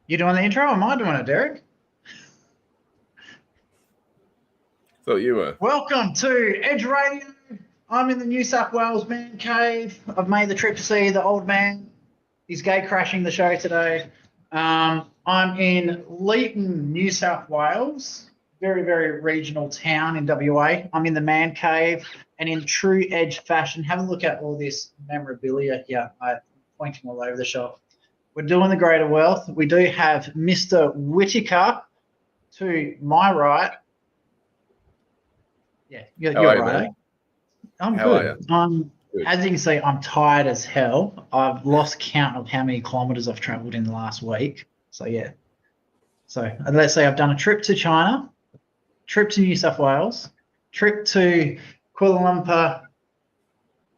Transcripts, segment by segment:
You doing the intro or am I doing it, Derek? Thought you were. Welcome to Edge Radio. I'm in the New South Wales man cave. I've made the trip to see the old man. He's gate crashing the show today. I'm in Leeton, New South Wales. Very, very regional town in WA. I'm in the man cave, and in true Edge fashion, have a look at all this memorabilia here. I'm pointing all over the shop. We're doing the greater wealth. We do have Mr. Whitaker to my right. Yeah, you're right. Eh? I'm good. As you can see, I'm tired as hell. I've lost count of how many kilometres I've travelled in the last week. So, yeah. So, let's say I've done a trip to China, trip to New South Wales, trip to Kuala Lumpur,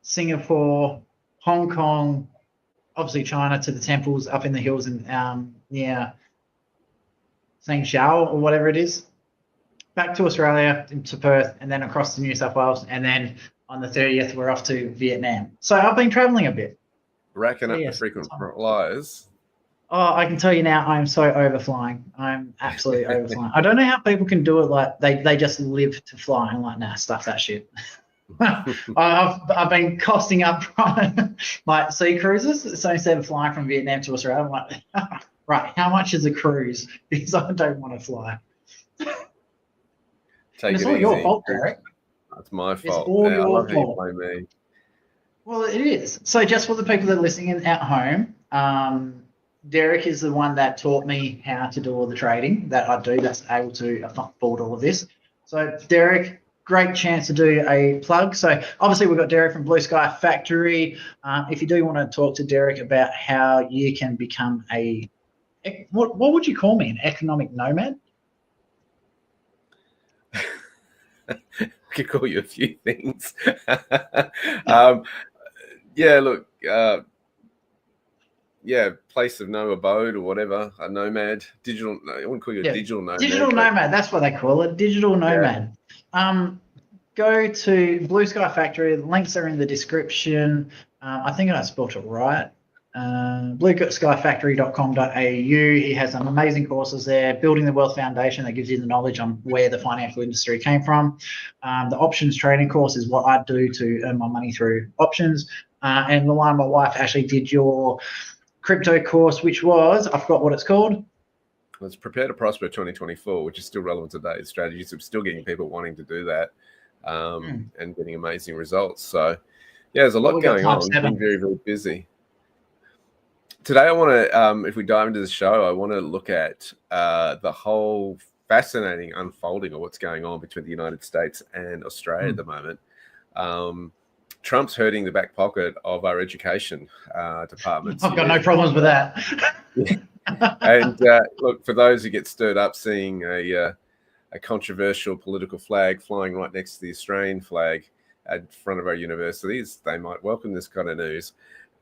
Singapore, Hong Kong, obviously China to the temples up in the hills in near Zhangzhou or whatever it is. Back to Australia, to Perth, and then across to New South Wales, and then on the 30th, we're off to Vietnam. So I've been travelling a bit. Racking up the frequent flyers. Oh, I can tell you now, I'm so overflying. I'm absolutely overflying. I don't know how people can do it like they just live to fly. I'm like, nah, stuff that shit. I've been costing up like sea cruises. So instead of flying from Vietnam to Australia, I'm like, right, how much is a cruise? Because I don't want to fly. It's all your fault, Derek. That's my fault. It's all your fault. Blame me. Well, it is. So just for the people that are listening at home, Derek is the one that taught me how to do all the trading that I do. That's able to afford all of this. So Derek, great chance to do a plug. So obviously we've got Derek from Blue Sky Factory. If you do want to talk to Derek about how you can become what would you call me, an economic nomad? I could call you a few things. Place of no abode or whatever, a nomad, digital. I wouldn't call you a digital nomad. Digital nomad, that's what they call it, digital nomad. Yeah. Go to Blue Sky Factory. The links are in the description. I think I spelled it right. blueskyfactory.com.au. He has some amazing courses there. Building the Wealth Foundation, that gives you the knowledge on where the financial industry came from. The options trading course is what I do to earn my money through options. And Milan, my wife, actually did your crypto course, which was, I forgot what it's called. It's Prepare to Prosper 2024, which is still relevant today. Strategies of still getting people wanting to do that and getting amazing results. So, yeah, there's a lot going on. We've been very, very busy. Today, I want to, if we dive into the show, I want to look at the whole fascinating unfolding of what's going on between the United States and Australia at the moment. Trump's hurting the back pocket of our education departments. I've got no problems with that. And look, for those who get stirred up seeing a controversial political flag flying right next to the Australian flag at front of our universities, they might welcome this kind of news.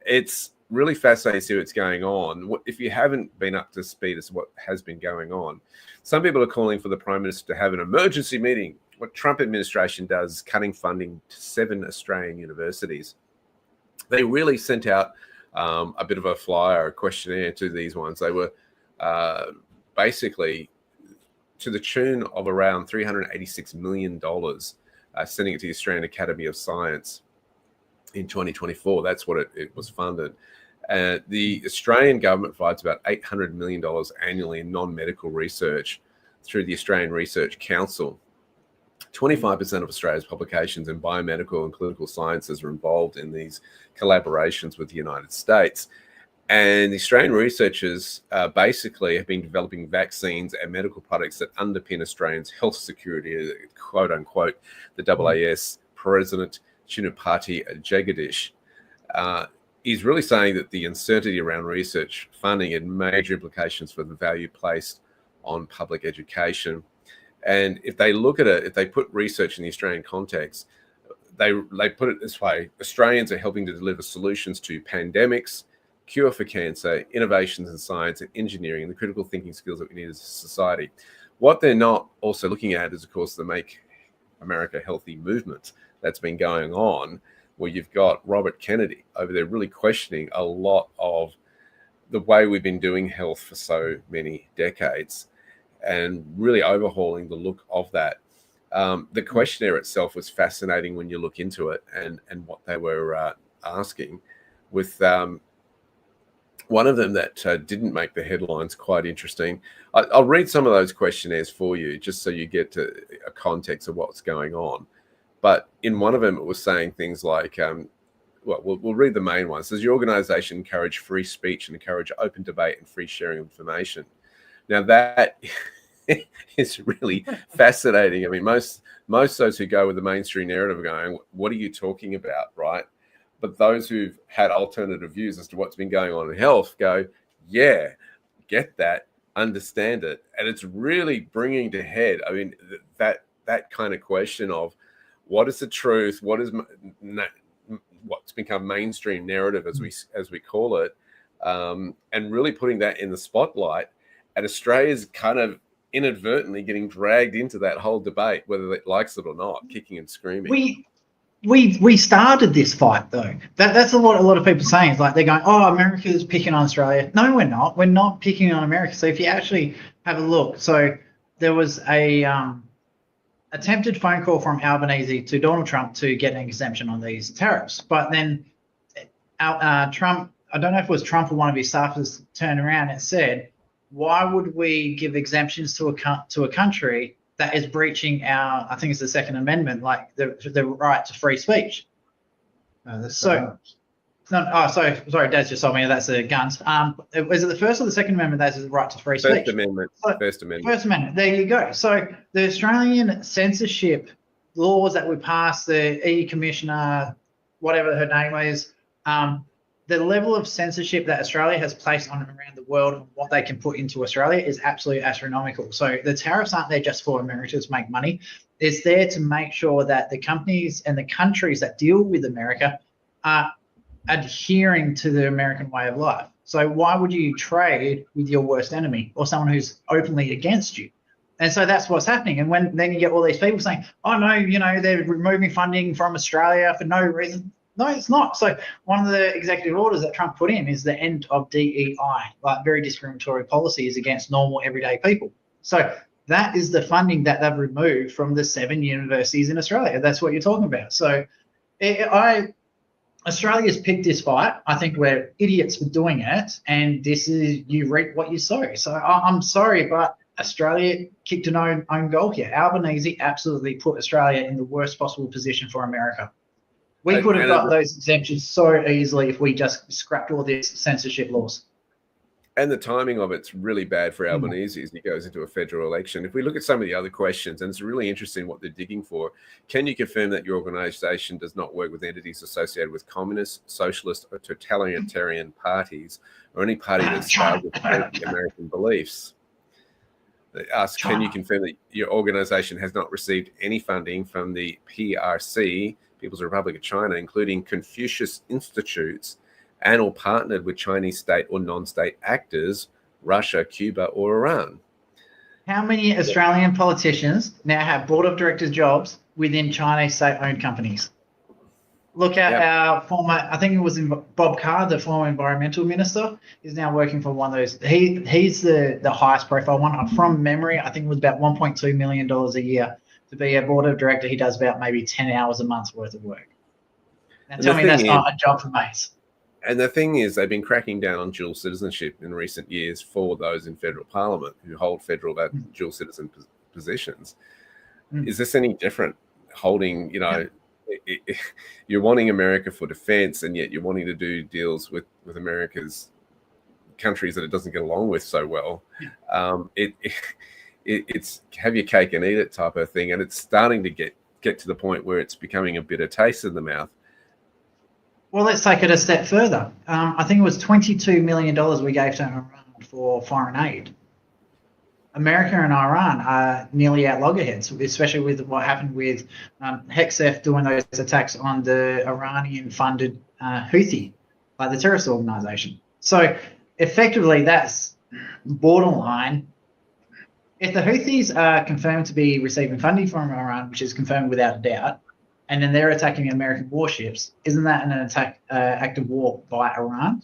It's really fascinating to see what's going on. If you haven't been up to speed as to what has been going on, some people are calling for the Prime Minister to have an emergency meeting. What Trump administration does, cutting funding to 7 Australian universities. They really sent out a bit of a flyer, a questionnaire to these ones. They were basically to the tune of around $386 million, sending it to the Australian Academy of Science in 2024. That's what it was funded. The Australian government provides about $800 million annually in non-medical research through the Australian Research Council. 25% of Australia's publications in biomedical and clinical sciences are involved in these collaborations with the United States. And the Australian researchers basically have been developing vaccines and medical products that underpin Australians' health security, quote unquote, the AAS President Chinapati Jagadish. He's really saying that the uncertainty around research funding had major implications for the value placed on public education. And if they look at it, if they put research in the Australian context, they put it this way: Australians are helping to deliver solutions to pandemics, cure for cancer, innovations in science and engineering, and the critical thinking skills that we need as a society. What they're not also looking at is, of course, the Make America Healthy movement that's been going on, where you've got Robert Kennedy over there really questioning a lot of the way we've been doing health for so many decades and really overhauling the look of that. The questionnaire itself was fascinating when you look into it and what they were asking, with one of them that didn't make the headlines quite interesting. I'll read some of those questionnaires for you just so you get to a context of what's going on. But in one of them, it was saying things like, well, we'll read the main one. It says, your organization encourage free speech and encourage open debate and free sharing of information. Now that is really fascinating. I mean, most those who go with the mainstream narrative are going, what are you talking about, right? But those who've had alternative views as to what's been going on in health go, yeah, get that, understand it. And it's really bringing to head, I mean, that kind of question of what is the truth, what is what's become mainstream narrative, as we call it, and really putting that in the spotlight. And Australia's kind of inadvertently getting dragged into that whole debate, whether it likes it or not, kicking and screaming. We started this fight though. That's what a lot of people are saying. It's like they're going, oh, America's picking on Australia. No, we're not. We're not picking on America. So if you actually have a look, so there was a attempted phone call from Albanese to Donald Trump to get an exemption on these tariffs. But then Trump, I don't know if it was Trump or one of his staffers, turned around and said, why would we give exemptions to a country that is breaching our, I think it's the Second Amendment, like the right to free speech? Sorry, Daz just told me that's the guns. Was it the First or the Second Amendment that is the right to free speech? First Amendment. First Amendment. First Amendment. There you go. So the Australian censorship laws that we passed, the Commissioner, whatever her name is, the level of censorship that Australia has placed on around the world and what they can put into Australia is absolutely astronomical. So the tariffs aren't there just for America to make money. It's there to make sure that the companies and the countries that deal with America are adhering to the American way of life. So why would you trade with your worst enemy or someone who's openly against you? And so that's what's happening. And when then you get all these people saying, oh no, they're removing funding from Australia for no reason. No, it's not. So one of the executive orders that Trump put in is the end of DEI, like very discriminatory policies against normal everyday people. So that is the funding that they've removed from the 7 universities in Australia. That's what you're talking about. So Australia's picked this fight. I think we're idiots for doing it. And this is, you reap what you sow. So I'm sorry, but Australia kicked an own goal here. Albanese absolutely put Australia in the worst possible position for America. We could have got those exemptions so easily if we just scrapped all these censorship laws. And the timing of it's really bad for Albanese as he goes into a federal election. If we look at some of the other questions, and it's really interesting what they're digging for, can you confirm that your organisation does not work with entities associated with communist, socialist, or totalitarian parties, or any party that spouses American beliefs? They ask, can you confirm that your organisation has not received any funding from the PRC, People's Republic of China, including Confucius Institutes, and or partnered with Chinese state or non-state actors, Russia, Cuba, or Iran? How many Australian politicians now have board of directors jobs within Chinese state-owned companies? Look at our former, I think it was Bob Carr, the former environmental minister, is now working for one of those. He's the highest profile one. From memory, I think it was about $1.2 million a year to be a board of director. He does about maybe 10 hours a month's worth of work. Now tell me that's not a job for mates. And the thing is, they've been cracking down on dual citizenship in recent years for those in federal parliament who hold federal dual citizen positions. Is this any different? Holding, you're wanting America for defense, and yet you're wanting to do deals with America's countries that it doesn't get along with so well. It's have your cake and eat it type of thing, and it's starting to get to the point where it's becoming a bitter taste in the mouth. Well, let's take it a step further. I think it was $22 million we gave to Iran for foreign aid. America and Iran are nearly at loggerheads, especially with what happened with Hexef doing those attacks on the Iranian-funded Houthi, like the terrorist organization. So effectively, that's borderline. If the Houthis are confirmed to be receiving funding from Iran, which is confirmed without a doubt, and then they're attacking American warships, isn't that an act of war by Iran?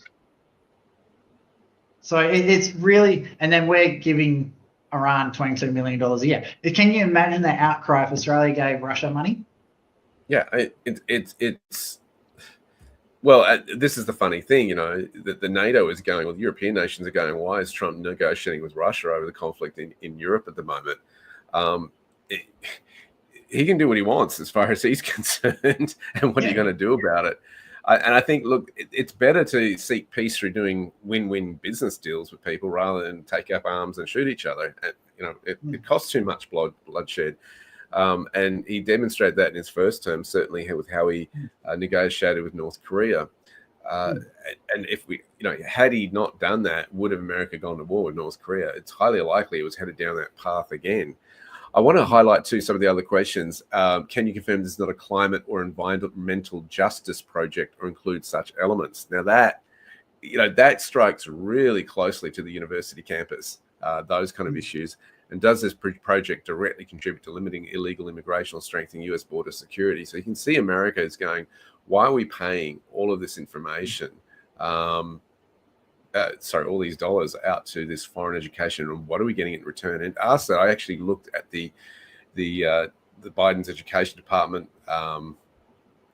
So it's really, and then we're giving Iran $22 million a year. Can you imagine the outcry if Australia gave Russia money? Yeah, it's well, this is the funny thing, that the NATO is going, well, the European nations are going, why is Trump negotiating with Russia over the conflict in Europe at the moment? Um, it, he can do what he wants as far as he's concerned, and what are you going to do about it? And I think, look, it's better to seek peace through doing win-win business deals with people rather than take up arms and shoot each other. And, it costs too much bloodshed. And he demonstrated that in his first term, certainly with how he negotiated with North Korea. And if had he not done that, would have America gone to war with North Korea? It's highly likely it was headed down that path again. I want to highlight too some of the other questions. Can you confirm this is not a climate or environmental justice project or include such elements? Now that strikes really closely to the university campus, those kind of issues. And does this project directly contribute to limiting illegal immigration or strengthening U.S. border security? So you can see America is going, why are we paying all of this information, all these dollars out to this foreign education, and what are we getting in return? And asked that, I actually looked at the Biden's Education Department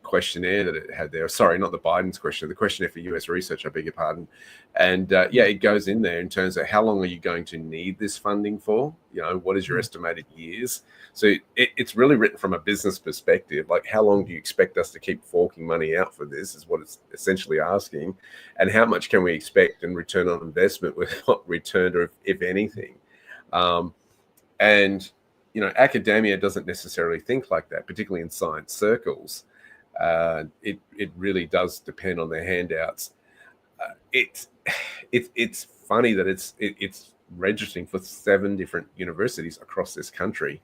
questionnaire that it had there. Sorry, not the Biden's questionnaire, the questionnaire for US research, I beg your pardon. And it goes in there in terms of how long are you going to need this funding for? What is your estimated years? So it's really written from a business perspective, like how long do you expect us to keep forking money out for this is what it's essentially asking. And how much can we expect in return on investment with what returned, or if anything? Academia doesn't necessarily think like that, particularly in science circles. It really does depend on their handouts. It's funny that it's registering for 7 different universities across this country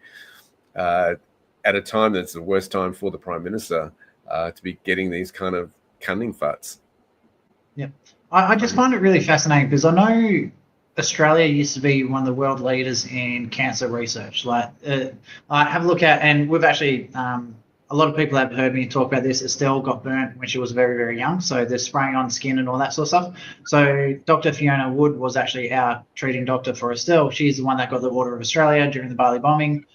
at a time that's the worst time for the Prime Minister to be getting these kind of cunning futs. Yeah, I just find it really fascinating because I know Australia used to be one of the world leaders in cancer research. I have a look at, and we've actually a lot of people have heard me talk about this. Estelle got burnt when she was very, very young. So they're spraying on skin and all that sort of stuff. So Dr. Fiona Wood was actually our treating doctor for Estelle. She's the one that got the Order of Australia during the Bali bombing.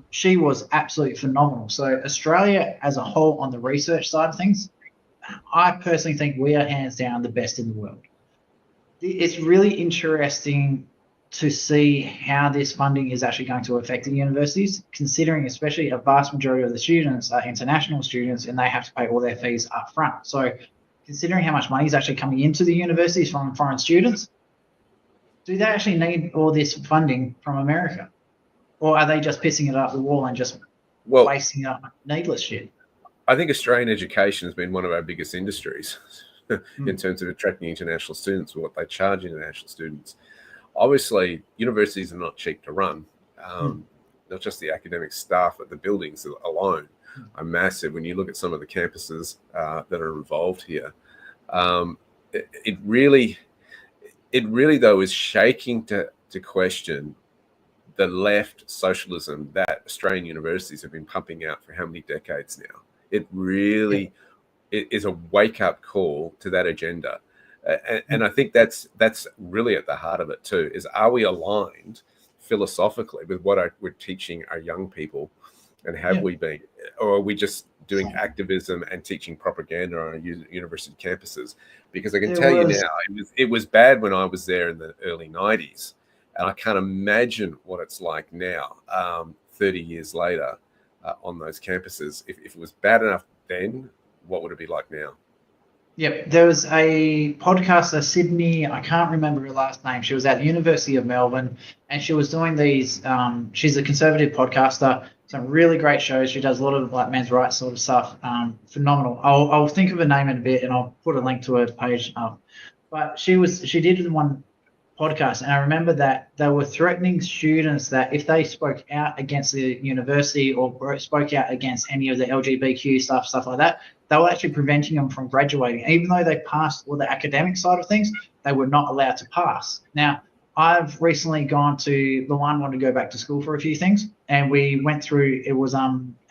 She was absolutely phenomenal. So Australia as a whole on the research side of things, I personally think we are hands down the best in the world. It's really interesting to see how this funding is actually going to affect the universities, considering especially a vast majority of the students are international students and they have to pay all their fees up front. So considering how much money is actually coming into the universities from foreign students, do they actually need all this funding from America? Or are they just pissing it up the wall and just wasting up needless shit? I think Australian education has been one of our biggest industries in terms of attracting international students, what they charge international students. Obviously, universities are not cheap to run. Not just the academic staff, but the buildings alone are massive. When you look at some of the campuses that are involved here, it really though is shaking to question the left socialism that Australian universities have been pumping out for how many decades now. It really it is a wake-up call to that agenda. And I think that's really at the heart of it too, is are we aligned philosophically with what we're teaching our young people, and have we been? Or are we just doing activism and teaching propaganda on our university campuses? Because I can tell you now, it was bad when I was there in the early 90s, and I can't imagine what it's like now, 30 years later, on those campuses. If it was bad enough then, what would it be like now? Yep, there was a podcaster, Sydney, I can't remember her last name. She was at the University of Melbourne, and she was doing these, she's a conservative podcaster, some really great shows. She does a lot of like men's rights sort of stuff. Phenomenal. I'll think of her name in a bit, and I'll put a link to her page up. But she did one podcast, and I remember that they were threatening students that if they spoke out against the university or spoke out against any of the LGBTQ stuff like that, they were actually preventing them from graduating. Even though they passed all the academic side of things, they were not allowed to pass. Now, I've recently gone to Luan, wanted to go back to school for a few things, and we went through, it was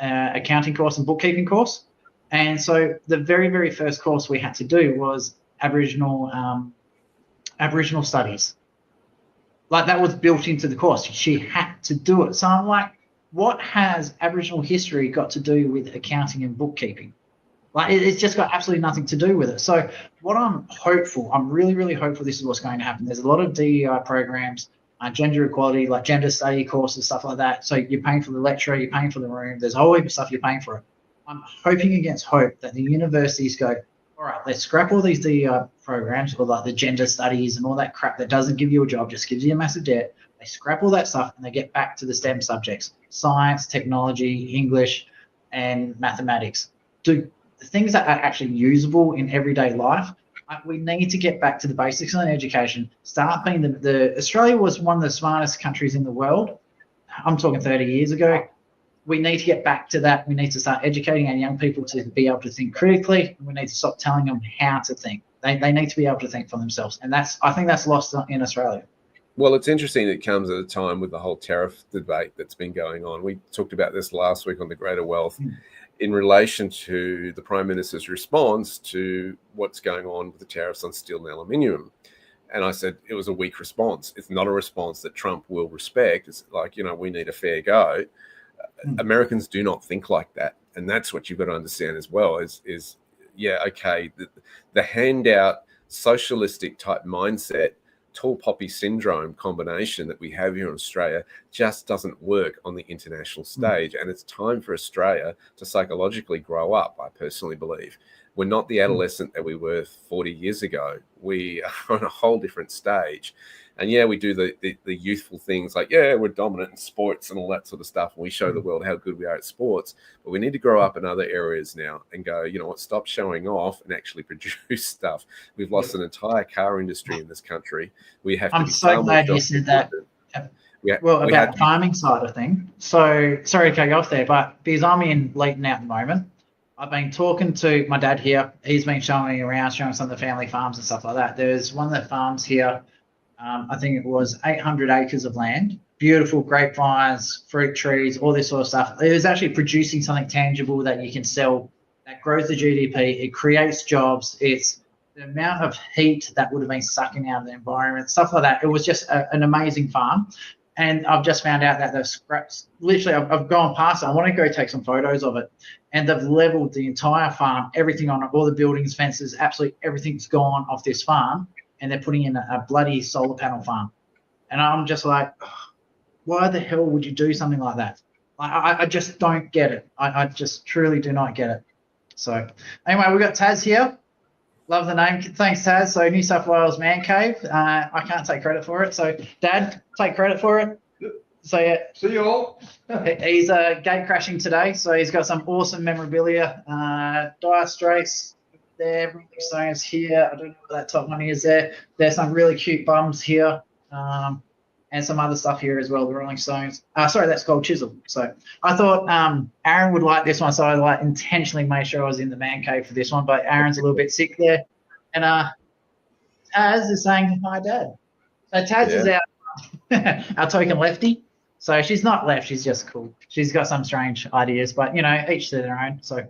accounting course and bookkeeping course. And so the very, very first course we had to do was Aboriginal Aboriginal studies. Like, that was built into the course. She had to do it. So I'm like, what has Aboriginal history got to do with accounting and bookkeeping? Like, it's just got absolutely nothing to do with it. So what I'm really, really hopeful this is what's going to happen. There's a lot of DEI programs, gender equality, like gender study courses, stuff like that. So you're paying for the lecturer, you're paying for the room. There's a whole heap of stuff you're paying for it. I'm hoping against hope that the universities go, all right, let's scrap all these DEI programs, or like the gender studies and all that crap that doesn't give you a job, just gives you a massive debt. They scrap all that stuff and they get back to the STEM subjects: science, technology, English, and mathematics. Do the things that are actually usable in everyday life. We need to get back to the basics in education. Start being Australia was one of the smartest countries in the world. I'm talking 30 years ago. We need to get back to that. We need to start educating our young people to be able to think critically. We need to stop telling them how to think. They need to be able to think for themselves. And I think that's lost in Australia. Well, it's interesting it comes at a time with the whole tariff debate that's been going on. We talked about this last week on the Greater Wealth in relation to the Prime Minister's response to what's going on with the tariffs on steel and aluminium. And I said it was a weak response. It's not a response that Trump will respect. It's like, we need a fair go. Americans do not think like that. And that's what you've got to understand as well is okay, the handout socialistic type mindset, tall poppy syndrome combination that we have here in Australia just doesn't work on the international stage. And it's time for Australia to psychologically grow up, I personally believe. We're not the adolescent that we were 40 years ago. We are on a whole different stage. And we do the youthful things like, we're dominant in sports and all that sort of stuff. And we show the world how good we are at sports. But we need to grow up in other areas now and go, you know what, stop showing off and actually produce stuff. We've lost an entire car industry in this country. We have to I'm so glad you said that. About the farming side of things. So, sorry to cut you off there, but because I'm in Leighton at the moment, I've been talking to my dad here. He's been showing me around, showing some of the family farms and stuff like that. There's one of the farms here. I think it was 800 acres of land, beautiful grapevines, fruit trees, all this sort of stuff. It was actually producing something tangible that you can sell, that grows the GDP. It creates jobs. It's the amount of heat that would have been sucking out of the environment, stuff like that. It was just an amazing farm. And I've just found out that they've scrapped, literally, I've gone past it. I want to go take some photos of it. And they've leveled the entire farm, everything on it, all the buildings, fences, absolutely everything's gone off this farm. And they're putting in a bloody solar panel farm. And I'm just like, why the hell would you do something like that? I just don't get it. I just truly do not get it. So anyway, we've got Taz here. Love the name. Thanks, Taz. So New South Wales Man Cave. I can't take credit for it. So Dad, take credit for it. So yeah. See you all. He's gate crashing today. So he's got some awesome memorabilia. Dire Straits there, Rolling Stones here. I don't know what that top one is there. There's some really cute bums here. And some other stuff here as well, the Rolling Stones. Sorry, that's called Chisel. So I thought Aaron would like this one, so I intentionally made sure I was in the man cave for this one, but Aaron's a little bit sick there. And Taz is saying hi, Dad. So Taz is our token lefty. So she's not left, she's just cool. She's got some strange ideas, but, each to their own. So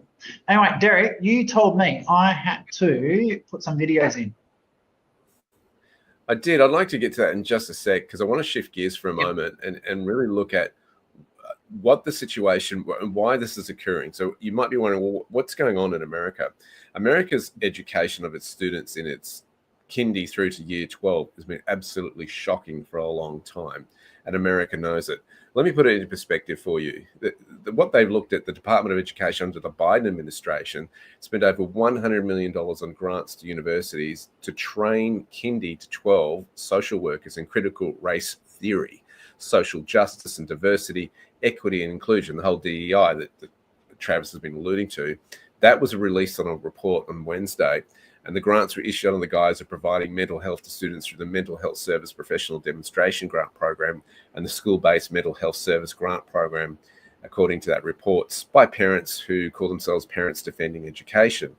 anyway, Derek, you told me I had to put some videos in. I did. I'd like to get to that in just a sec because I want to shift gears for a moment and really look at what the situation and why this is occurring. So you might be wondering, well, what's going on in America? America's education of its students in its kindy through to year 12 has been absolutely shocking for a long time, and America knows it. Let me put it into perspective for you. What they've looked at, the Department of Education under the Biden administration spent over $100 million on grants to universities to train kindy to 12 social workers in critical race theory, social justice and diversity, equity and inclusion, the whole DEI that Travis has been alluding to. That was released on a report on Wednesday. And the grants were issued on the guise of providing mental health to students through the Mental Health Service Professional Demonstration Grant Program and the School-Based Mental Health Service Grant Program, according to that report, by parents who call themselves Parents Defending Education.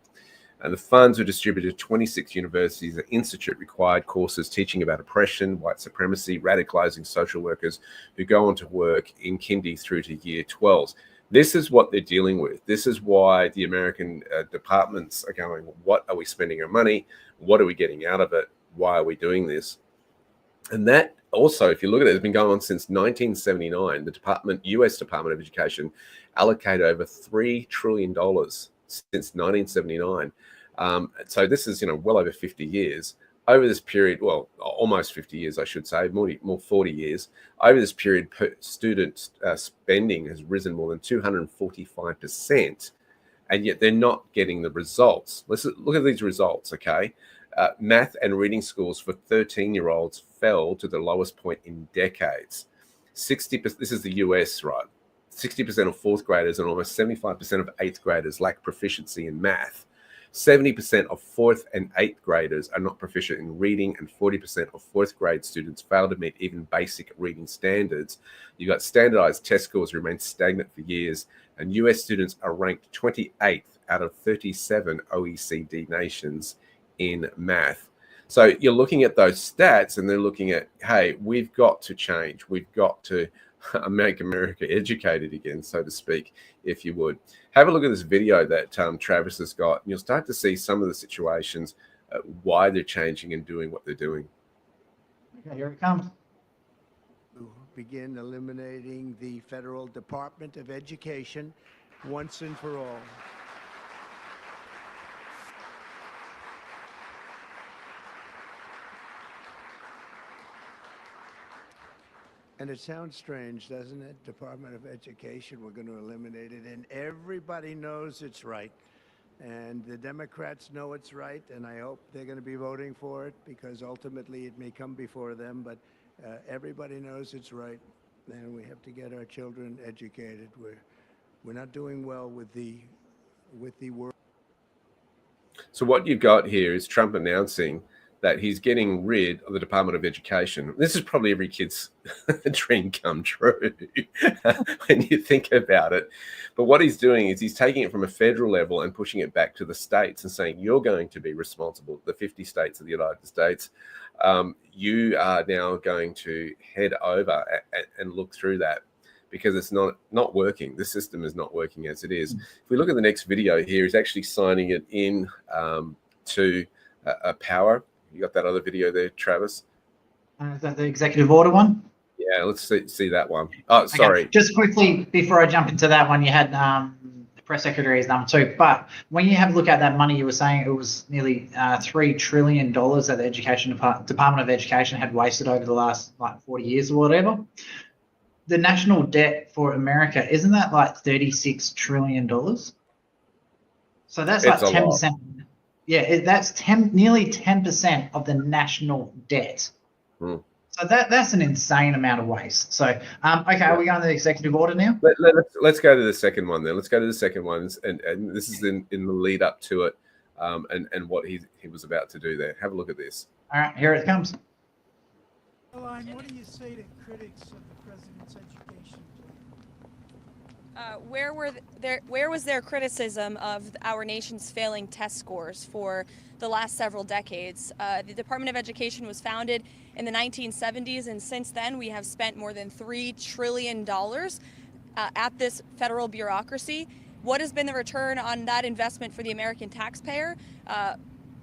And the funds were distributed to 26 universities and institute-required courses teaching about oppression, white supremacy, radicalizing social workers who go on to work in kindy through to year 12. This is what they're dealing with. This is why the American departments are going, what are we spending our money? What are we getting out of it? why are we doing this? And that also, if you look at it, it's been going on since 1979. The US Department of Education allocated over $3 trillion since 1979. So this is, well over 50 years. Over this period, well, almost 50 years, I should say, more 40 years. Over this period, student spending has risen more than 245%, and yet they're not getting the results. Let's look at these results, okay? Math and reading scores for 13-year-olds fell to the lowest point in decades. 60%, this is the US, right? 60% of fourth graders and almost 75% of eighth graders lack proficiency in math. 70% of fourth and eighth graders are not proficient in reading, and 40% of fourth grade students fail to meet even basic reading standards. You've got standardized test scores remain stagnant for years, and US students are ranked 28th out of 37 OECD nations in math. So you're looking at those stats and they're looking at, hey, we've got to change. We've got to make America educated again, so to speak, if you would. Have a look at this video that Travis has got, and you'll start to see some of the situations, why they're changing and doing what they're doing. Okay, here it comes. To begin eliminating the Federal Department of Education once and for all. And it sounds strange, doesn't it? Department of Education, we're going to eliminate it. And everybody knows it's right. And the Democrats know it's right. And I hope they're going to be voting for it, because ultimately it may come before them. But everybody knows it's right. And we have to get our children educated. We're not doing well with the world. So what you've got here is Trump announcing that he's getting rid of the Department of Education. This is probably every kid's dream come true when you think about it. But what he's doing is he's taking it from a federal level and pushing it back to the states and saying, you're going to be responsible, the 50 states of the United States. You are now going to head over and look through that, because it's not working. The system is not working as it is. If we look at the next video here, he's actually signing it in to a power. You got that other video there, Travis? Is that the executive order one? Yeah, let's see that one. Oh, sorry. Okay. Just quickly, before I jump into that one, you had the press secretary is number 2. But when you have a look at that money, you were saying it was nearly $3 trillion that the Department of Education had wasted over the last 40 years or whatever. The national debt for America, isn't that like $36 trillion? So that's like 10%. Yeah, that's nearly 10% of the national debt. So that's an insane amount of waste. So, okay, are we going to the executive order now? Let's go to the second one then. Let's go to the second one, and this is in the lead up to it, and what he was about to do there. Have a look at this. All right, here it comes. Caroline, what do you say to critics of the president's education plan? Where was their criticism of our nation's failing test scores for the last several decades? The Department of Education was founded in the 1970s, and since then we have spent more than $3 trillion at this federal bureaucracy. What has been the return on that investment for the American taxpayer?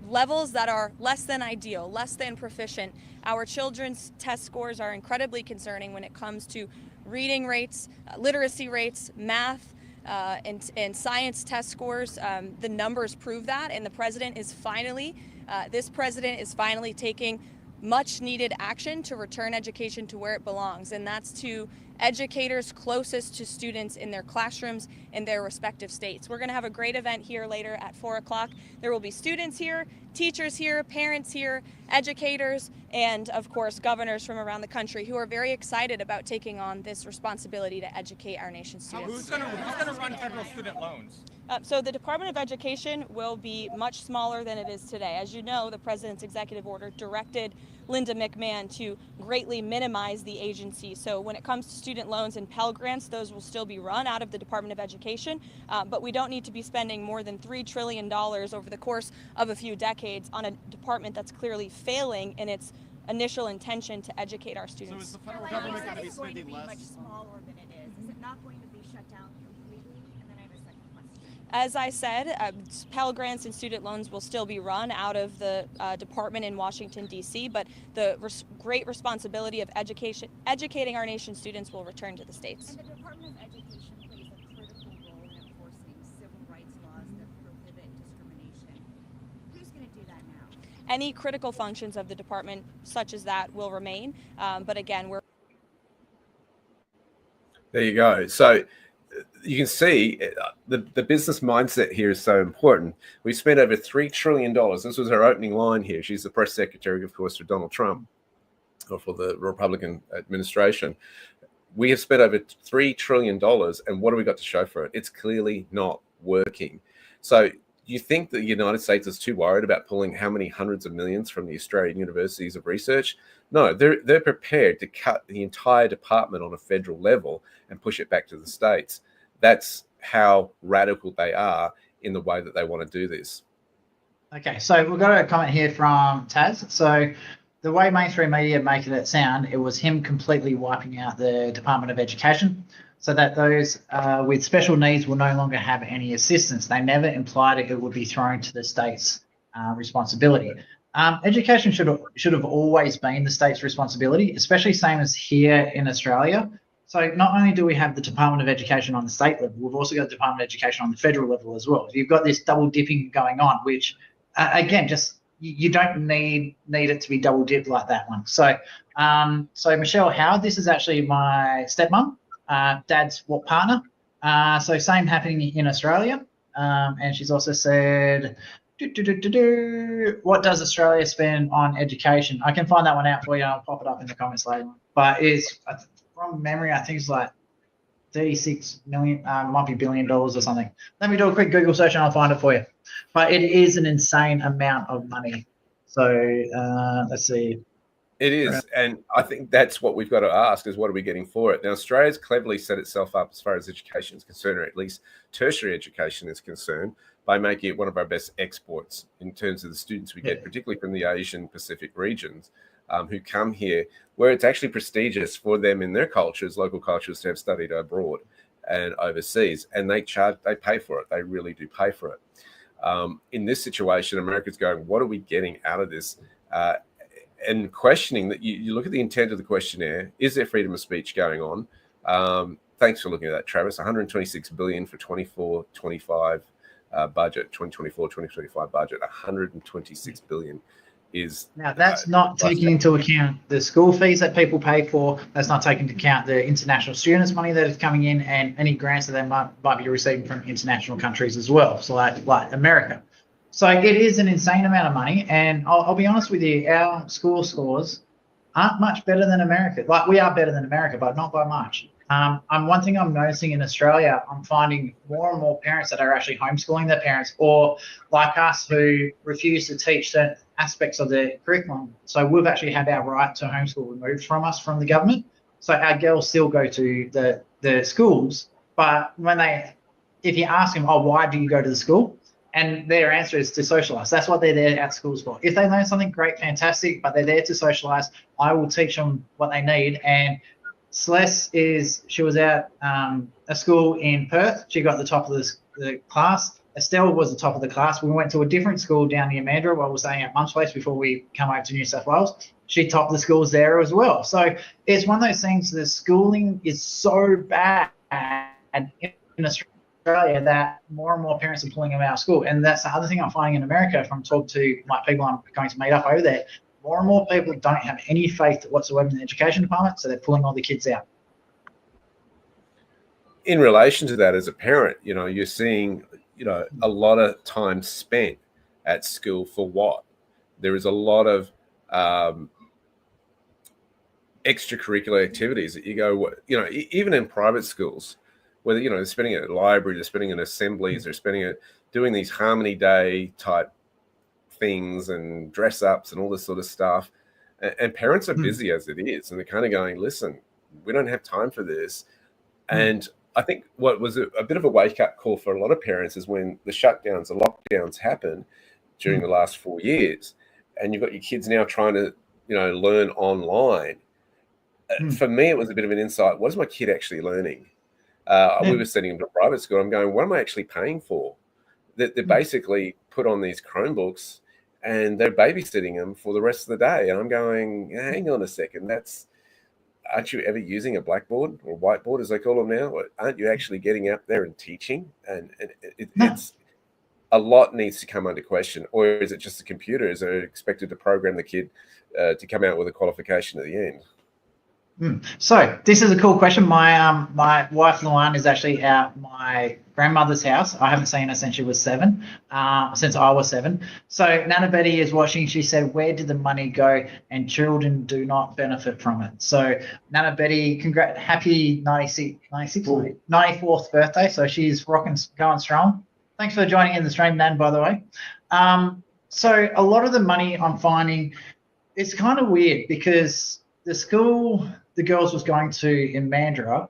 Levels that are less than ideal, less than proficient. Our children's test scores are incredibly concerning when it comes to reading rates, literacy rates, math, and science test scores. The numbers prove that, and this president is finally taking much needed action to return education to where it belongs, and that's to educators closest to students in their classrooms in their respective states. We're going to have a great event here later at 4 o'clock. There will be students here, teachers here, parents here, educators, and of course governors from around the country who are very excited about taking on this responsibility to educate our nation's students. Who's going to run federal student loans? So the Department of Education will be much smaller than it is today. As you know, the president's executive order directed Linda McMahon to greatly minimize the agency. So when it comes to student loans and Pell Grants, those will still be run out of the Department of Education, but we don't need to be spending more than $3 trillion over the course of a few decades on a department that's clearly failing in its initial intention to educate our students. So is the federal government going to be spending Much less? smaller than it is. Is it not going to be shut down completely? And then I have a second question. As I said, Pell Grants and student loans will still be run out of the department in Washington, D.C., but the great responsibility of educating our nation's students will return to the states. And the Department of Education plays a critical role in enforcing civil rights laws that prohibit discrimination. Who's going to do that now? Any critical functions of the department, such as that, will remain. But again, we're... There you go. So you can see the business mindset here is so important. We spent over $3 trillion. This was her opening line here. She's the press secretary, of course, for Donald Trump, or for the Republican administration. We have spent over $3 trillion, and what do we got to show for it? It's clearly not working. So you think the United States is too worried about pulling how many hundreds of millions from the Australian universities of research? No, they're prepared to cut the entire department on a federal level and push it back to the states. That's how radical they are in the way that they want to do this. Okay, so we've got a comment here from Taz. So the way mainstream media making it sound, it was him completely wiping out the Department of Education so that those with special needs will no longer have any assistance. They never implied it would be thrown to the state's responsibility. Education should have always been the state's responsibility, especially same as here in Australia. So not only do we have the Department of Education on the state level, we've also got the Department of Education on the federal level as well. You've got this double dipping going on, which again, just you don't need it to be double dipped like that one. So, so Michelle Howard, this is actually my stepmom, dad's partner. So same happening in Australia. And she's also said, what does Australia spend on education? I can find that one out for you. I'll pop it up in the comments later. But it's from memory, I think it's like 36 million, might be $1 billion or something. Let me do a quick Google search and I'll find it for you. But it is an insane amount of money. So let's see. It is, and I think that's what we've got to ask is what are we getting for it? Now, Australia's cleverly set itself up as far as education is concerned, or at least tertiary education is concerned, by making it one of our best exports in terms of the students we get, particularly from the Asian Pacific regions, who come here, where it's actually prestigious for them in their cultures, local cultures, to have studied abroad and overseas, and they pay for it. They really do pay for it. In this situation, America's going, what are we getting out of this? And questioning that you look at the intent of the questionnaire. Is there freedom of speech going on? Thanks for looking at that, Travis. 126 billion for 24-25 budget, 2024-2025 budget. 126 billion is now that's not taking into account the school fees that people pay for. That's not taking into account the international students money that is coming in and any grants that they might be receiving from international countries as well. So like America. So it is an insane amount of money, and I'll be honest with you, our school scores aren't much better than America. Like, we are better than America, but not by much. One thing I'm noticing in Australia, I'm finding more and more parents that are actually homeschooling their parents, or like us, who refuse to teach certain aspects of the curriculum. So we've actually had our right to homeschool removed from us from the government. So our girls still go to the schools, but if you ask them, oh, why do you go to the school? And their answer is to socialise. That's what they're there at schools for. If they learn something great, fantastic, but they're there to socialise, I will teach them what they need. And Celeste she was at a school in Perth. She got the top of the class. Estelle was the top of the class. We went to a different school down near Mandurah while we were staying at Mum's place before we come over to New South Wales. She topped the schools there as well. So it's one of those things, the schooling is so bad in Australia that more and more parents are pulling them out of school. And that's the other thing I'm finding in America from talking to people I'm going to meet up over there. More and more people don't have any faith whatsoever in the education department, so they're pulling all the kids out. In relation to that, as a parent, you're seeing, a lot of time spent at school for what? There is a lot of extracurricular activities that you go, even in private schools, whether, they're spending it at library, they're spending it in assemblies, they're spending it doing these Harmony Day type things and dress ups and all this sort of stuff. And parents are busy as it is. And they're kind of going, listen, we don't have time for this. And I think what was a bit of a wake up call for a lot of parents is when the shutdowns, the lockdowns happened during the last 4 years, and you've got your kids now trying to, learn online. For me, it was a bit of an insight. What is my kid actually learning? We were sending him to private school. I'm going, what am I actually paying for? they're basically put on these Chromebooks and they're babysitting them for the rest of the day. And I'm going, hang on a second, aren't you ever using a blackboard or whiteboard, as they call them now? Aren't you actually getting out there and teaching? And No. it's a lot needs to come under question. Or is it just the computers that are expected to program the kid to come out with a qualification at the end? So this is a cool question. My wife Luan is actually at my grandmother's house. I haven't seen her since she was 7, since I was 7. So Nana Betty is watching. She said, "Where did the money go?" And children do not benefit from it. So Nana Betty, happy 94th birthday. So she's going strong. Thanks for joining in the stream, Nan, by the way. So a lot of the money I'm finding, it's kind of weird because the school the girls was going to in Mandurah,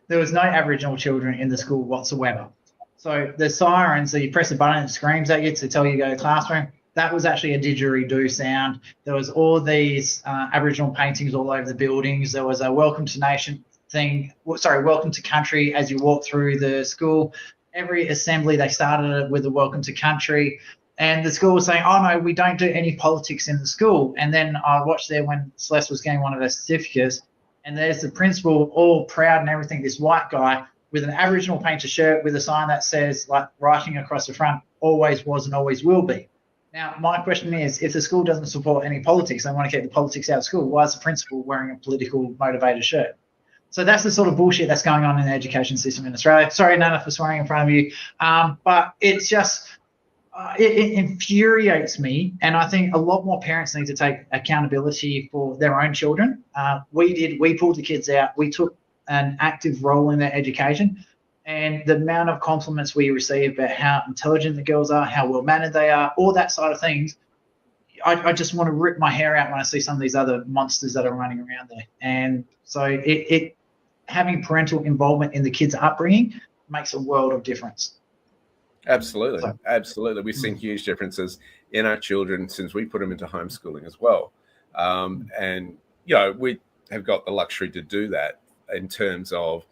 there was no Aboriginal children in the school whatsoever. So the sirens, you press a button and it screams at you to tell you to go to the classroom. That was actually a didgeridoo sound. There was all these Aboriginal paintings all over the buildings. There was a welcome to nation thing, welcome to country as you walk through the school. Every assembly, they started with a welcome to country. And the school was saying, "Oh, no, we don't do any politics in the school." And then I watched there when Celeste was getting one of her certificates, and there's the principal all proud and everything, this white guy with an Aboriginal painted shirt with a sign that says, like, writing across the front, "Always was and always will be." Now, my question is, if the school doesn't support any politics, they want to keep the politics out of school, why is the principal wearing a political motivated shirt? So that's the sort of bullshit that's going on in the education system in Australia. Sorry, Nana, for swearing in front of you. But it's just... it infuriates me, and I think a lot more parents need to take accountability for their own children. We pulled the kids out, we took an active role in their education, and the amount of compliments we receive about how intelligent the girls are, how well-mannered they are, all that side of things, I just want to rip my hair out when I see some of these other monsters that are running around there. And so having parental involvement in the kids' upbringing makes a world of difference. Absolutely. We've seen huge differences in our children since we put them into homeschooling as well. And, we have got the luxury to do that in terms of,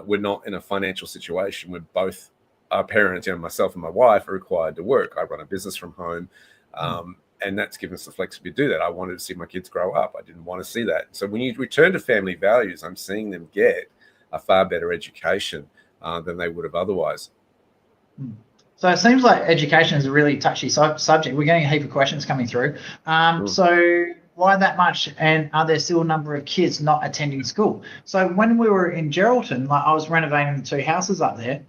we're not in a financial situation where both our parents, myself and my wife, are required to work. I run a business from home, and that's given us the flexibility to do that. I wanted to see my kids grow up. I didn't want to see that. So when you return to family values, I'm seeing them get a far better education than they would have otherwise. So it seems like education is a really touchy subject. We're getting a heap of questions coming through. So why that much? And are there still a number of kids not attending school? So when we were in Geraldton, like I was renovating the 2 houses up there.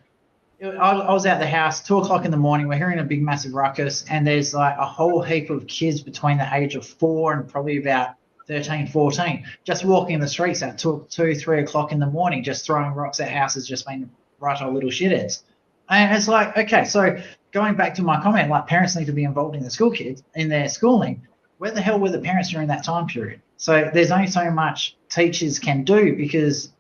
I was out the house 2 o'clock in the morning. We're hearing a big, massive ruckus, and there's like a whole heap of kids between the age of 4 and probably about 13, 14, just walking the streets at 2, 3 o'clock in the morning, just throwing rocks at houses, just being right old little shitheads. And it's like, okay, so going back to my comment, like parents need to be involved in the school kids, in their schooling. Where the hell were the parents during that time period? So there's only so much teachers can do because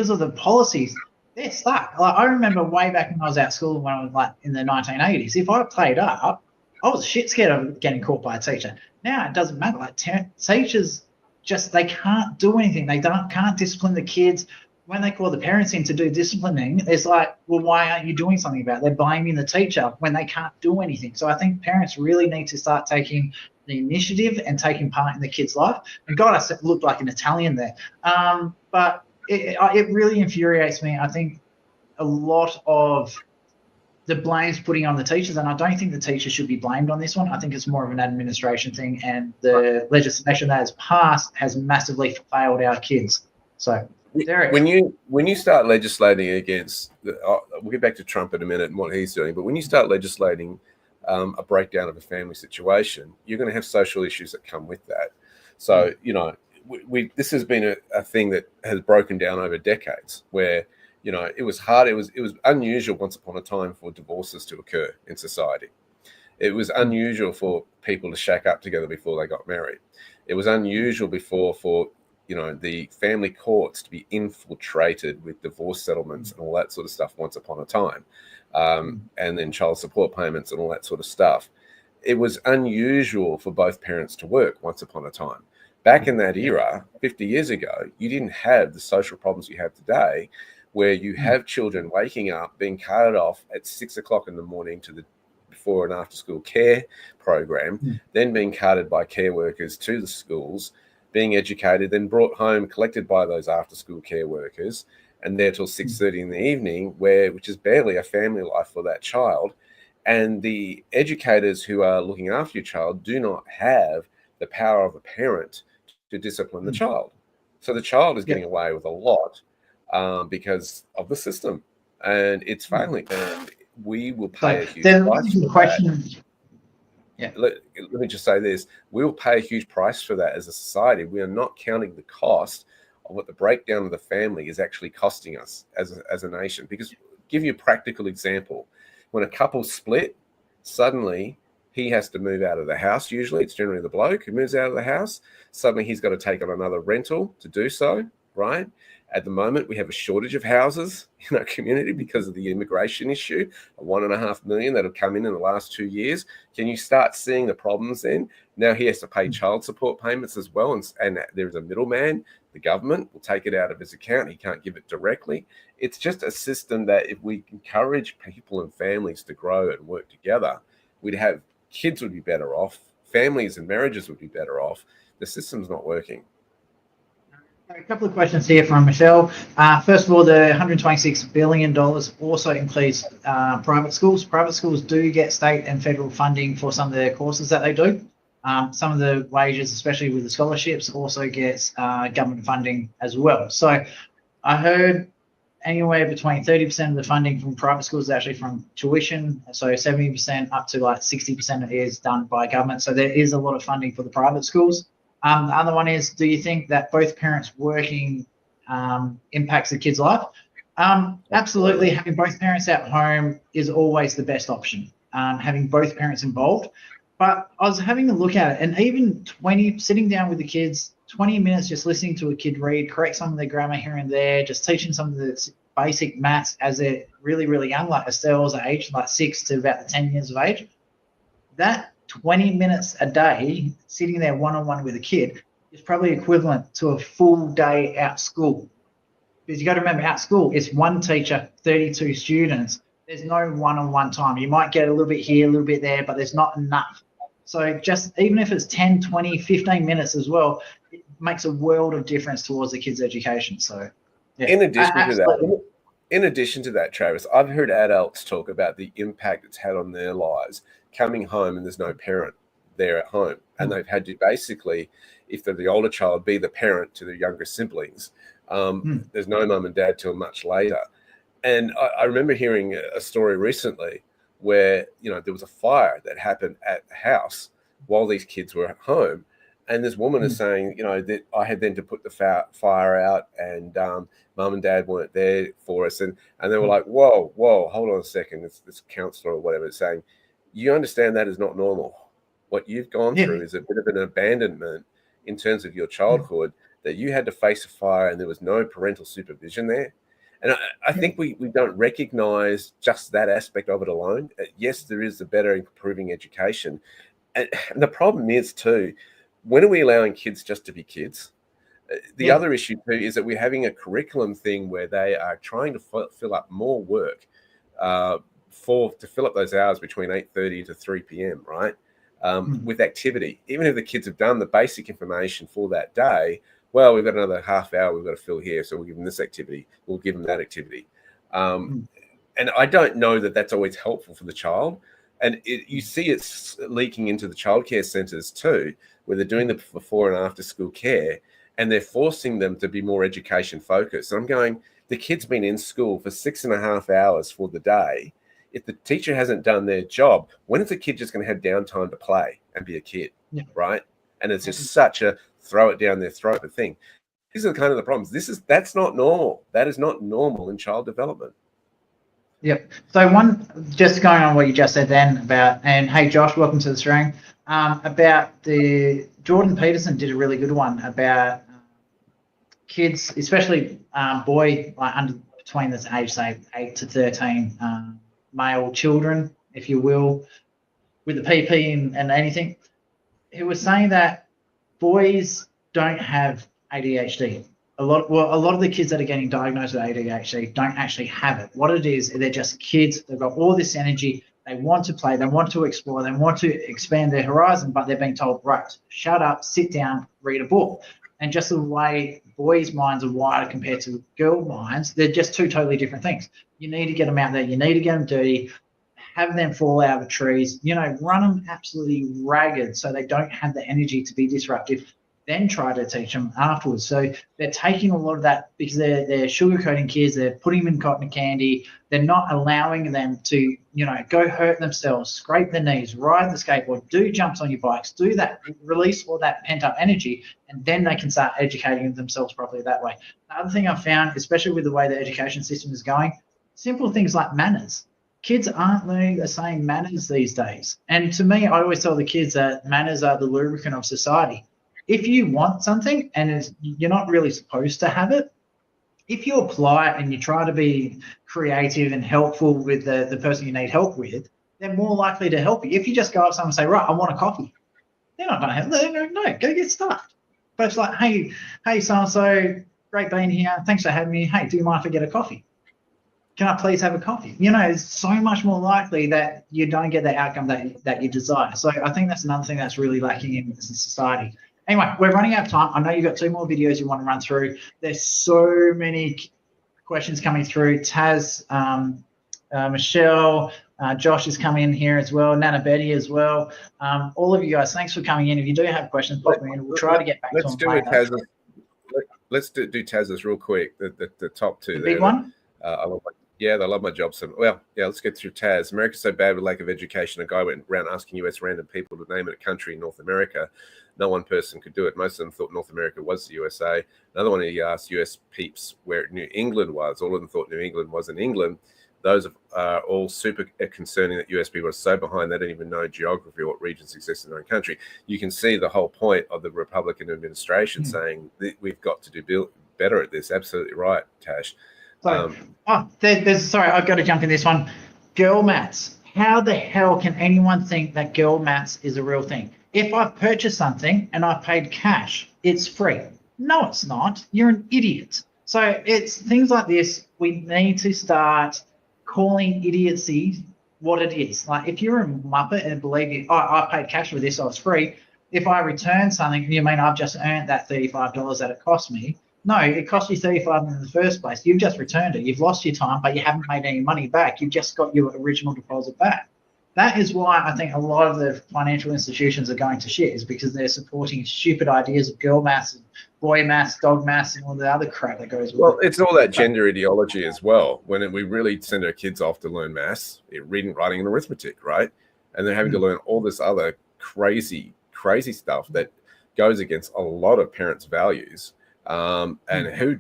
of the policies. They're stuck. Like I remember way back when I was at school, when I was like in the 1980s, if I played up, I was shit scared of getting caught by a teacher. Now it doesn't matter. Like teachers they can't do anything. They can't discipline the kids. When they call the parents in to do disciplining, it's like, well, why aren't you doing something about it? They're blaming the teacher when they can't do anything. So I think parents really need to start taking the initiative and taking part in the kid's life. And God, I looked like an Italian there. But it really infuriates me. I think a lot of the blame's putting on the teachers, and I don't think the teachers should be blamed on this one. I think it's more of an administration thing, and the legislation that has passed has massively failed our kids. So Derek. When you start legislating against, we'll get back to Trump in a minute and what he's doing, but when you start legislating a breakdown of a family situation, you're going to have social issues that come with that. So, this has been a thing that has broken down over decades where, it was hard. It was unusual once upon a time for divorces to occur in society. It was unusual for people to shack up together before they got married. It was unusual before for the family courts to be infiltrated with divorce settlements and all that sort of stuff once upon a time. And then child support payments and all that sort of stuff. It was unusual for both parents to work once upon a time. Back in that era, 50 years ago, you didn't have the social problems you have today where you have children waking up, being carted off at 6 o'clock in the morning to the before and after school care program, then being carted by care workers to the schools, being educated, then brought home, collected by those after school care workers, and there till 6:30 in the evening, which is barely a family life for that child. And the educators who are looking after your child do not have the power of a parent to discipline the child. So the child is getting away with a lot because of the system, and it's failing. And we will pay a huge price for that. Question. Yeah. Let me just say this. We will pay a huge price for that as a society. We are not counting the cost of what the breakdown of the family is actually costing us as a nation. Because give you a practical example. When a couple split, suddenly he has to move out of the house. Usually it's generally the bloke who moves out of the house. Suddenly he's got to take on another rental to do so, right? At the moment, we have a shortage of houses in our community because of the immigration issue, 1.5 million that have come in the last 2 years. Can you start seeing the problems then? Now he has to pay child support payments as well, and there's a middleman. The government will take it out of his account. He can't give it directly. It's just a system that if we encourage people and families to grow and work together, we'd have kids would be better off, families and marriages would be better off. The system's not working. A couple of questions here from Michelle. First of all, the $126 billion also includes private schools. Private schools do get state and federal funding for some of the courses that they do. Some of the wages, especially with the scholarships, also gets government funding as well. So I heard anywhere between 30% of the funding from private schools is actually from tuition. So 70% up to like 60% is done by government. So there is a lot of funding for the private schools. The other one is, do you think that both parents working impacts the kid's life? Absolutely. Having both parents at home is always the best option, having both parents involved. But I was having a look at it, and even sitting down with the kids, 20 minutes just listening to a kid read, correct some of their grammar here and there, just teaching some of the basic maths as they're really, really young, like Estelle's age, like 6 to about 10 years of age. That 20 minutes a day sitting there one-on-one with a kid is probably equivalent to a full day out school. Because you got to remember, out school, it's one teacher, 32 students. There's no one-on-one time. You might get a little bit here, a little bit there, but there's not enough. So just even if it's 10, 20, 15 minutes as well, it makes a world of difference towards the kid's education. So yeah. In addition to that, Travis, I've heard adults talk about the impact it's had on their lives, coming home and there's no parent there at home. And they've had to basically, if they're the older child, be the parent to their younger siblings. There's no mum and dad till much later. And I remember hearing a story recently where, there was a fire that happened at the house while these kids were at home. And this woman is saying, that I had then to put the fire out, and mum and dad weren't there for us. And they were like, whoa, hold on a second. This counselor or whatever is saying, you understand that is not normal. What you've gone through is a bit of an abandonment in terms of your childhood, that you had to face a fire and there was no parental supervision there. And I think we don't recognize just that aspect of it alone. Yes, there is a better improving education. And the problem is too, when are we allowing kids just to be kids? The other issue too is that we're having a curriculum thing where they are trying to fill up more work to fill up those hours between 8:30 to 3 p.m., right? With activity. Even if the kids have done the basic information for that day, well, we've got another half hour we've got to fill here, so we'll give them this activity, we'll give them that activity. And I don't know that that's always helpful for the child. And you see it's leaking into the childcare centres too, where they're doing the before and after school care, and they're forcing them to be more education focused. And I'm going, the kid's been in school for 6.5 hours for the day. If the teacher hasn't done their job, when is the kid just going to have downtime to play and be a kid, right? And it's just such a throw it down their throat thing. These are kind of the problems. That's not normal. That is not normal in child development. Yep. So just going on what you just said then about, and hey, Josh, welcome to the stream, about the Jordan Peterson did a really good one about kids, especially boy, like between this age, say 8 to 13, male children, if you will, with the PP and anything. He was saying that boys don't have ADHD. a lot of the kids that are getting diagnosed with ADHD don't actually have it. What it is, they're just kids. They've got all this energy. They want to play. They want to explore. They want to expand their horizon, but they're being told, right, shut up, sit down, read a book. And just the way boys' minds are wired compared to girl minds, they're just two totally different things. You need to get them out there. You need to get them dirty, have them fall out of the trees, run them absolutely ragged so they don't have the energy to be disruptive, then try to teach them afterwards. So they're taking a lot of that because they're sugarcoating kids, they're putting them in cotton candy, they're not allowing them to, go hurt themselves, scrape their knees, ride the skateboard, do jumps on your bikes, do that, release all that pent-up energy, and then they can start educating themselves properly that way. The other thing I've found, especially with the way the education system is going, simple things like manners. Kids aren't learning the same manners these days. And to me, I always tell the kids that manners are the lubricant of society. If you want something and you're not really supposed to have it, if you apply it and you try to be creative and helpful with the person you need help with, they're more likely to help you. If you just go up to someone and say, right, I want a coffee, they're not going to have it. They're going to go get stuffed. But it's like, hey, so-and-so, great being here. Thanks for having me. Hey, do you mind if I get a coffee? Can I please have a coffee? It's so much more likely that you don't get the outcome that you desire. So I think that's another thing that's really lacking in society. Anyway, we're running out of time. I know you've got 2 more videos you want to run through. There's so many questions coming through. Taz, Michelle, Josh is coming in here as well. Nana Betty as well. All of you guys, thanks for coming in. If you do have questions, pop them in. We'll try to get back to them later. Let's do Taz's real quick. The top two. The big one? They love my job. So, let's get through Taz. America's so bad with lack of education. A guy went around asking US random people to name a country in North America. No one person could do it. Most of them thought North America was the USA. Another one, he asked US peeps where New England was. All of them thought New England was in England. Those are all super concerning that US people are so behind they don't even know geography or what regions exist in their own country. You can see the whole point of the Republican administration saying that we've got to do better at this. Absolutely right, Tash. Sorry, I've got to jump in this one. Girl maths. How the hell can anyone think that girl maths is a real thing? If I've purchased something and I've paid cash, it's free. No, it's not. You're an idiot. So it's things like this. We need to start calling idiocy what it is. Like if you're a muppet and believe you, I paid cash for this, so it's free. If I return something, you mean I've just earned that $35 that it cost me? No, it cost you $35 in the first place. You've just returned it. You've lost your time, but you haven't made any money back. You've just got your original deposit back. That is why I think a lot of the financial institutions are going to shit, is because they're supporting stupid ideas of girl maths, and boy maths, dog maths, and all the other crap that goes with it. Well, it's all that gender ideology as well. When we really send our kids off to learn maths, reading, writing, and arithmetic, right? And they're having to learn all this other crazy stuff that goes against a lot of parents' values. And how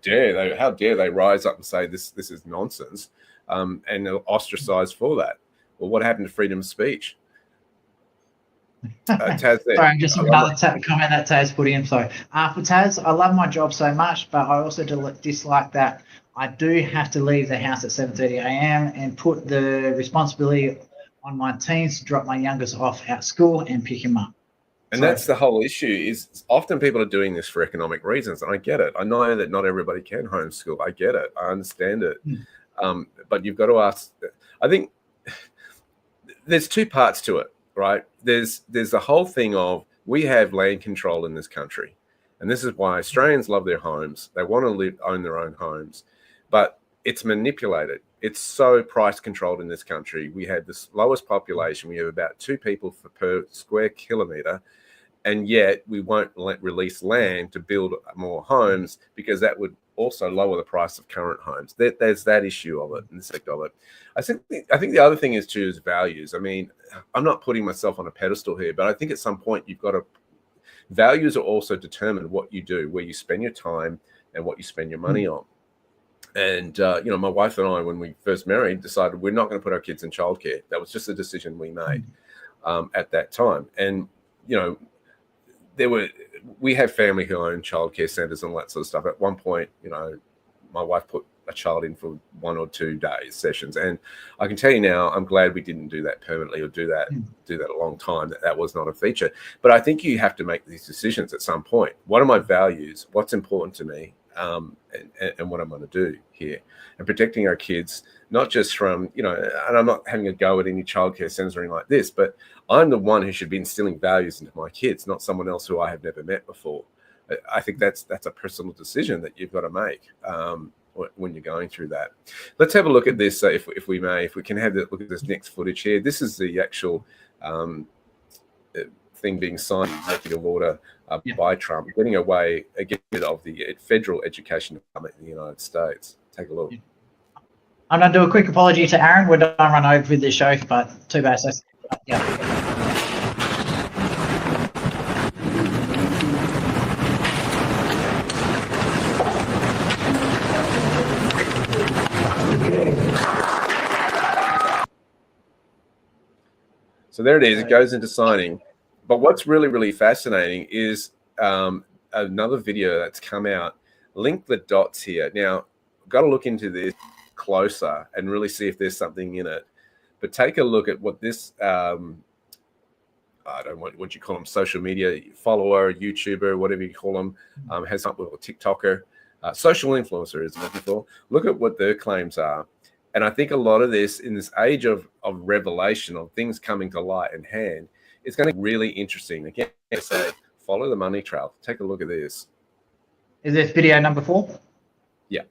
dare they rise up and say this is nonsense, and ostracized for that. Well, what happened to freedom of speech? Taz, sorry, just another comment that Taz put in. So for Taz, I love my job so much, but I also dislike that I do have to leave the house at 7:30 a.m. and put the responsibility on my teens to drop my youngest off at school and pick him up. And that's the whole issue, is often people are doing this for economic reasons. And I get it. I know that not everybody can homeschool. I get it. I understand it. But you've got to ask, I think there's 2 parts to it, right? There's the whole thing of we have land control in this country. And this is why Australians love their homes. They want to own their own homes. But it's manipulated. It's so price controlled in this country. We have the lowest population. We have about 2 people per square kilometre. And yet we won't release land to build more homes because that would also lower the price of current homes. There's that issue of it, in the sector of it. I think the other thing is values. I mean, I'm not putting myself on a pedestal here, but I think at some point you've got to, values are also determine what you do, where you spend your time and what you spend your money on. And, my wife and I, when we first married, decided we're not going to put our kids in childcare. That was just a decision we made at that time. And, we have family who own childcare centres and all that sort of stuff. At one point, my wife put a child in for 1 or 2 days sessions. And I can tell you now, I'm glad we didn't do that permanently or do that a long time. That was not a feature. But I think you have to make these decisions at some point. What are my values? What's important to me? and what I'm going to do here, and protecting our kids, not just from, and I'm not having a go at any childcare centers or anything like this, but I'm the one who should be instilling values into my kids, not someone else who I have never met before. I think that's a personal decision that you've got to make when you're going through that. Let's have a look at this, if we may, if we can have a look at this next footage here. This is the actual thing being signed, executive order by Trump, getting away again of the federal education department in the United States. Take a look. I'm going to do a quick apology to Aaron. We're done run over with this show, but too bad. So, yeah. So there it is. It goes into signing. But what's really, really fascinating is another video that's come out. Link the dots here. Now, I've got to look into this closer and really see if there's something in it. But take a look at what this, I don't know what you call them, social media follower, YouTuber, whatever you call them, has something, or TikToker, social influencer is looking for. Look at what their claims are. And I think a lot of this, in this age of revelation, of things coming to light and hand, it's going to be really interesting. Again, I say, follow the money trail. Take a look at this. Is this video number 4? Yeah.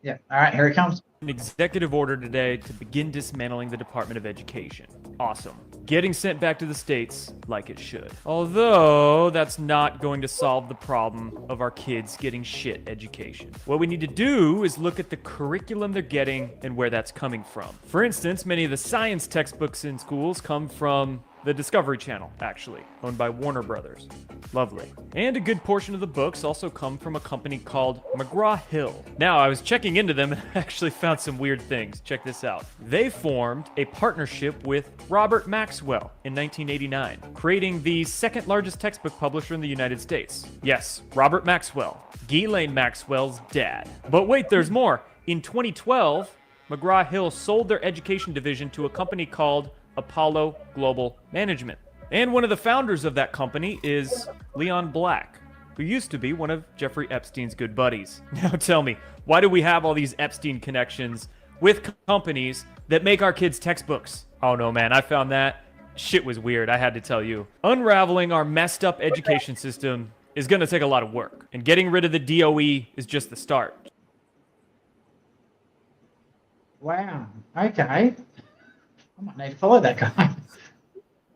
Yeah. All right, here it comes. An executive order today to begin dismantling the Department of Education. Awesome. Getting sent back to the states like it should. Although that's not going to solve the problem of our kids getting shit education. What we need to do is look at the curriculum they're getting and where that's coming from. For instance, many of the science textbooks in schools come from the Discovery Channel, actually, owned by Warner Brothers. Lovely. And a good portion of the books also come from a company called McGraw-Hill. Now, I was checking into them and actually found some weird things. Check this out. They formed a partnership with Robert Maxwell in 1989, creating the second largest textbook publisher in the United States. Yes, Robert Maxwell, Ghislaine Maxwell's dad. But wait, there's more. In 2012, McGraw-Hill sold their education division to a company called Apollo Global Management. And one of the founders of that company is Leon Black, who used to be one of Jeffrey Epstein's good buddies. Now tell me, why do we have all these Epstein connections with companies that make our kids textbooks? Oh no, man, I found that shit was weird, I had to tell you. Unraveling our messed up education system is gonna take a lot of work, and getting rid of the DOE is just the start. Wow. Okay. I might need to follow that guy.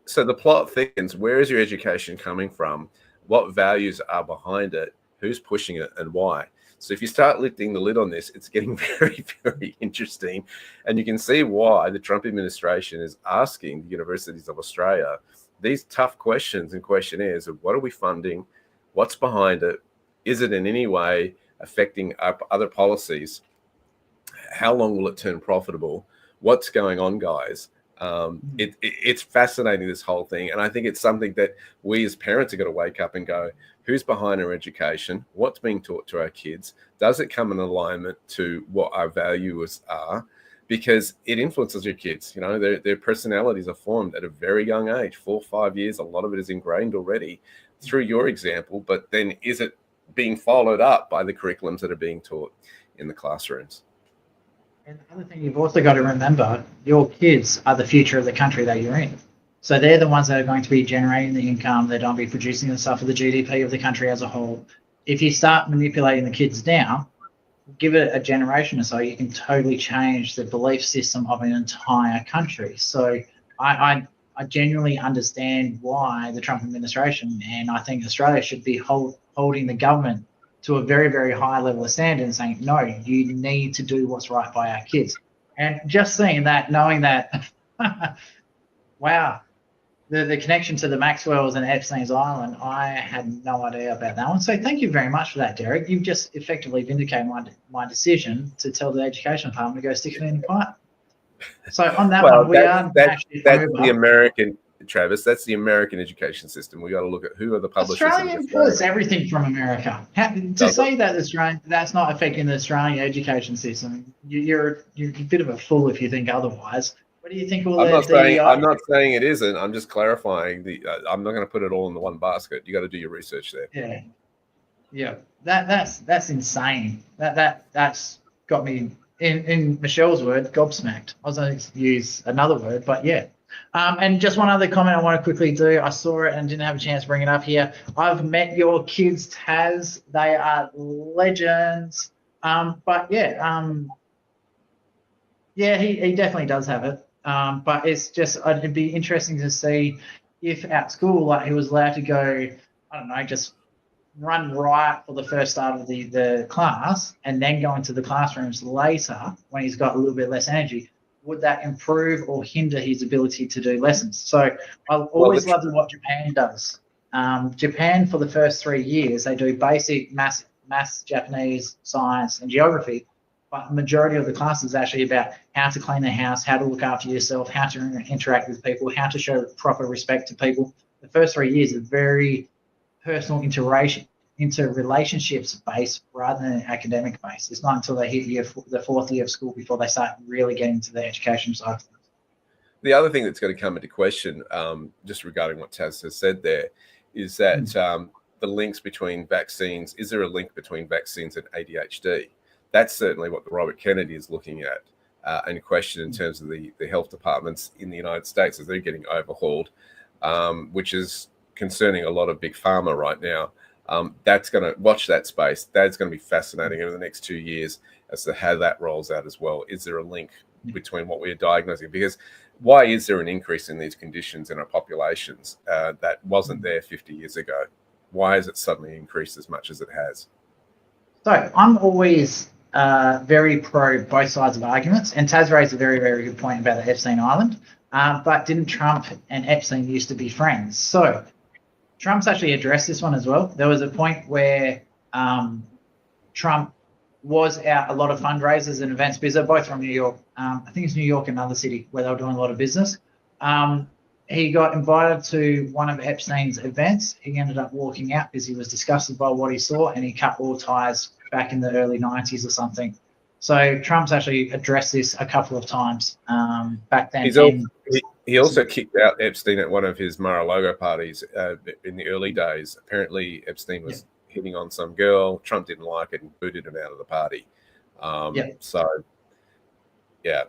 So the plot thickens. Where is your education coming from? What values are behind it? Who's pushing it and why? So if you start lifting the lid on this, it's getting very, very interesting. And you can see why the Trump administration is asking the universities of Australia these tough questions and questionnaires of what are we funding? What's behind it? Is it in any way affecting other policies? How long will it turn profitable? What's going on, guys? It's fascinating, this whole thing. And I think it's something that we as parents are going to wake up and go, who's behind our education? What's being taught to our kids? Does it come in alignment to what our values are? Because it influences your kids. You know, their personalities are formed at a very young age, 4 or 5 years. A lot of it is ingrained already through your example. But then is it being followed up by the curriculums that are being taught in the classrooms? And the other thing you've also got to remember, your kids are the future of the country that you're in. So they're the ones that are going to be generating the income. They're going to be producing the stuff for the GDP of the country as a whole. If you start manipulating the kids now, give it a generation or so, you can totally change the belief system of an entire country. So I genuinely understand why the Trump administration, and I think Australia should be holding the government to a very, very high level of standard and saying, no, you need to do what's right by our kids. And just seeing that, knowing that, wow, the connection to the Maxwells and Epstein's Island, I had no idea about that one. So thank you very much for that, Derek. You've just effectively vindicated my decision to tell the education department to go stick it in the pipe. So on that one, that's the American, Travis, that's the American education system. We got to look at who are the publishers. Australia imports everything from America. To say that Australian, that's not affecting the Australian education system, you're a bit of a fool if you think otherwise. What do you think? I'm not saying it isn't. I'm just clarifying. I'm not going to put it all in the one basket. You got to do your research there. Yeah. Yeah, that's insane. That's got me in Michelle's word, gobsmacked. I was going to use another word, but yeah. And just one other comment I want to quickly do. I saw it and didn't have a chance to bring it up here. I've met your kids, Taz. They are legends. But yeah, yeah, he definitely does have it. But it's just it'd be interesting to see if at school, like he was allowed to go, I don't know, just run riot for the first start of the class and then go into the classrooms later when he's got a little bit less energy. Would that improve or hinder his ability to do lessons? So I've always loved what Japan does. Japan, for the first 3 years, they do basic maths, Japanese, science, and geography. But the majority of the class is actually about how to clean the house, how to look after yourself, how to interact with people, how to show proper respect to people. The first 3 years are very personal interrelationships based rather than academic based. It's not until they hit the fourth year of school before they start really getting to the education side of things. The other thing that's going to come into question, just regarding what Taz has said there, is that the links between vaccines, is there a link between vaccines and ADHD? That's certainly what the Robert Kennedy is looking at and question in terms of the health departments in the United States as they're getting overhauled, which is concerning a lot of big pharma right now. That's going to watch that space. That's going to be fascinating over the next 2 years as to how that rolls out as well. Is there a link between what we're diagnosing? Because why is there an increase in these conditions in our populations that wasn't there 50 years ago? Why has it suddenly increased as much as it has? So I'm always very pro both sides of arguments, and Taz raised a very, very good point about the Epstein Island. But didn't Trump and Epstein used to be friends? So Trump's actually addressed this one as well. There was a point where Trump was at a lot of fundraisers and events because they're both from New York. I think it's New York and another city where they were doing a lot of business. He got invited to one of Epstein's events. He ended up walking out because he was disgusted by what he saw, and he cut all ties back in the early 90s or something. So Trump's actually addressed this a couple of times back then. He also kicked out Epstein at one of his Mar-a-Lago parties in the early days. Apparently, Epstein was hitting on some girl. Trump didn't like it and booted him out of the party. So, yeah.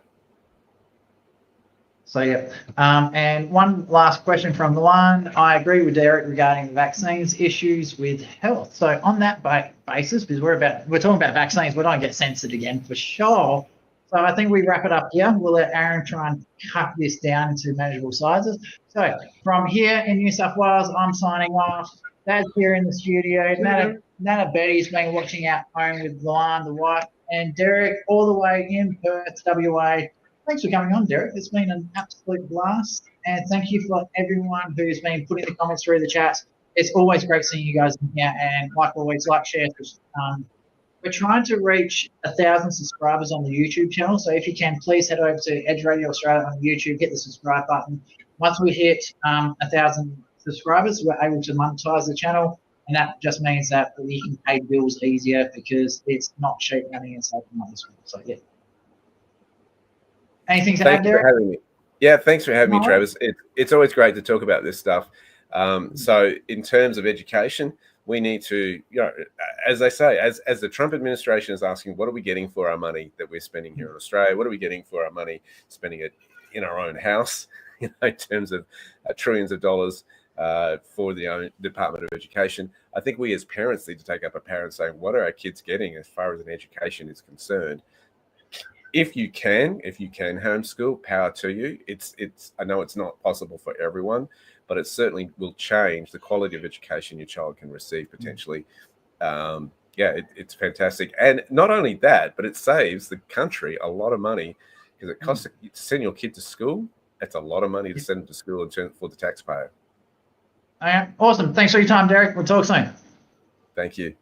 So, yeah. And one last question from Milan. I agree with Derek regarding the vaccines issues with health. So on that basis, because we're talking about vaccines, we don't get censored again for sure. So I think we wrap it up here. We'll let Aaron try and cut this down into manageable sizes. So from here in New South Wales, I'm signing off. Dad's here in the studio. Nana Betty's been watching out home with Milan, the wife, and Derek all the way in Perth, WA. Thanks for coming on, Derek. It's been an absolute blast. And thank you for everyone who's been putting the comments through the chats. It's always great seeing you guys in here. And like always, share. We're trying to reach 1,000 subscribers on the YouTube channel. So if you can, please head over to Edge Radio Australia on YouTube, hit the subscribe button. Once we hit 1,000 subscribers, we're able to monetize the channel. And that just means that we can pay bills easier because it's not cheap running and saving on this one. So, yeah. Anything to add, Derek? Thanks for having me. Yeah, thanks for having me, Travis. It's always great to talk about this stuff. So in terms of education, we need to, as they say, as the Trump administration is asking, what are we getting for our money that we're spending here in Australia? What are we getting for our money spending it in our own house, in terms of trillions of dollars for the Department of Education? I think we as parents need to take up a pair and saying, what are our kids getting as far as an education is concerned? If you can homeschool, power to you. I know it's not possible for everyone, but it certainly will change the quality of education your child can receive potentially. It's fantastic. And not only that, but it saves the country a lot of money because it costs to send your kid to school. That's a lot of money to send them to school for the taxpayer. Awesome. Thanks for your time, Derek. We'll talk soon. Thank you.